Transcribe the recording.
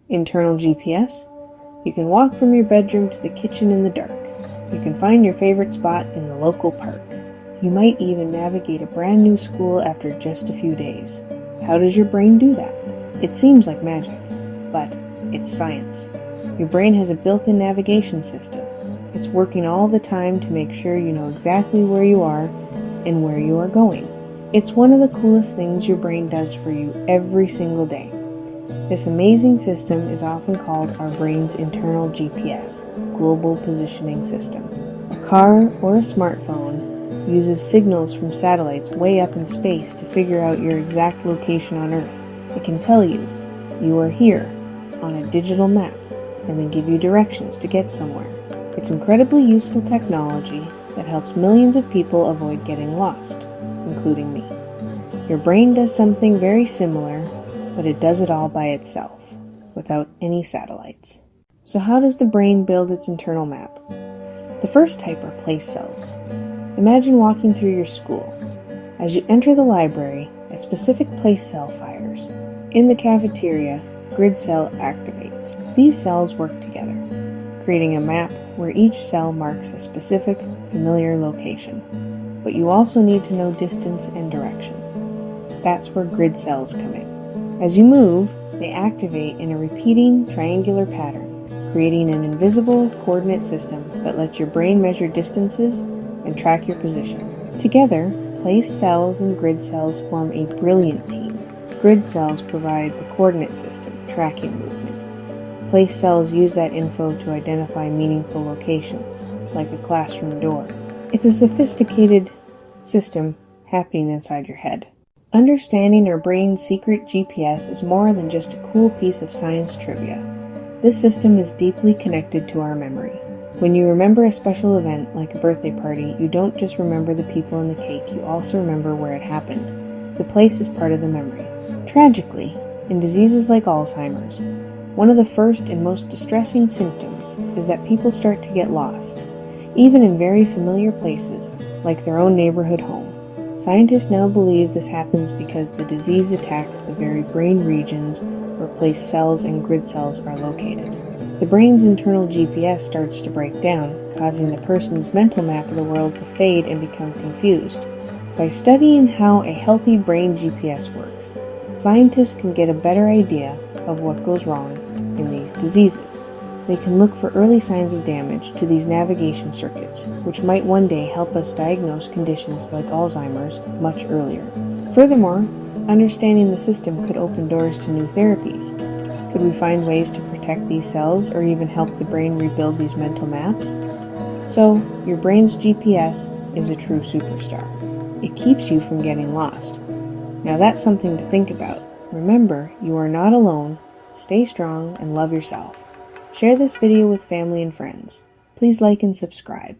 Internal GPS? You can walk from your bedroom to the kitchen in the dark. You can find your favorite spot in the local park. You might even navigate a brand new school after just a few days. How does your brain do that? It seems like magic, but it's science. Your brain has a built-in navigation system. It's working all the time to make sure you know exactly where you are and where you are going. It's one of the coolest things your brain does for you every single day. This amazing system is often called our brain's internal GPS, Global Positioning System. A car or a smartphone uses signals from satellites way up in space to figure out your exact location on Earth. It can tell you, you are here, on a digital map, and then give you directions to get somewhere. It's incredibly useful technology that helps millions of people avoid getting lost, including me. Your brain does something very similar, but it does it all by itself, without any satellites. So how does the brain build its internal map? The first type are place cells. Imagine walking through your school. As you enter the library, a specific place cell fires. In the cafeteria, grid cell activates. These cells work together, creating a map where each cell marks a specific, familiar location. But you also need to know distance and direction. That's where grid cells come in. As you move, they activate in a repeating triangular pattern, creating an invisible coordinate system that lets your brain measure distances and track your position. Together, place cells and grid cells form a brilliant team. Grid cells provide the coordinate system, tracking movement. Place cells use that info to identify meaningful locations, like a classroom door. It's a sophisticated system happening inside your head. Understanding our brain's secret GPS is more than just a cool piece of science trivia. This system is deeply connected to our memory. When you remember a special event, like a birthday party, you don't just remember the people and the cake, you also remember where it happened. The place is part of the memory. Tragically, in diseases like Alzheimer's, one of the first and most distressing symptoms is that people start to get lost, even in very familiar places, like their own neighborhood home. Scientists now believe this happens because the disease attacks the very brain regions where place cells and grid cells are located. The brain's internal GPS starts to break down, causing the person's mental map of the world to fade and become confused. By studying how a healthy brain GPS works, scientists can get a better idea of what goes wrong in these diseases. They can look for early signs of damage to these navigation circuits, which might one day help us diagnose conditions like Alzheimer's much earlier. Furthermore, understanding the system could open doors to new therapies. Could we find ways to protect these cells or even help the brain rebuild these mental maps? So, your brain's GPS is a true superstar. It keeps you from getting lost. Now that's something to think about. Remember, you are not alone. Stay strong and love yourself. Share this video with family and friends. Please like and subscribe.